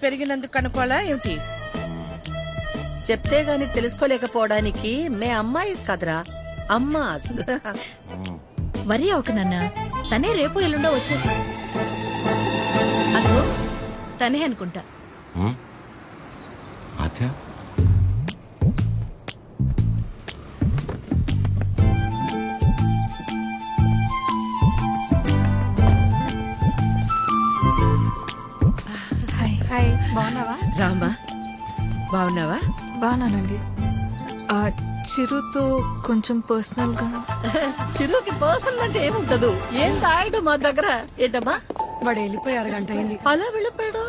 పెరిగినందుకు కనుకోవాలా ఏమిటి? చెప్తే గాని తెలుసుకోలేకపోవడానికి మే అమ్మాయిస్ కదరా అమ్మాస్. వరి ఒక నాన్న, తనే రేపు ఎల్లుండో వచ్చేసి అదో తనే అనుకుంటా. ఆద్య హాయ్, బాగున్నావా? రామా బాగున్నావా? బాగున్నానండి. చిరుతో కొంచెం పర్సనల్ గా. చిరుకి పర్సనల్ అంటే ఏముంటదు? ఏం తాయడు మా దగ్గర. ఏంటమ్మా వాడు వెళ్ళిపోయి అరగంట అయింది. అలా వెళ్ళిపోయాడు?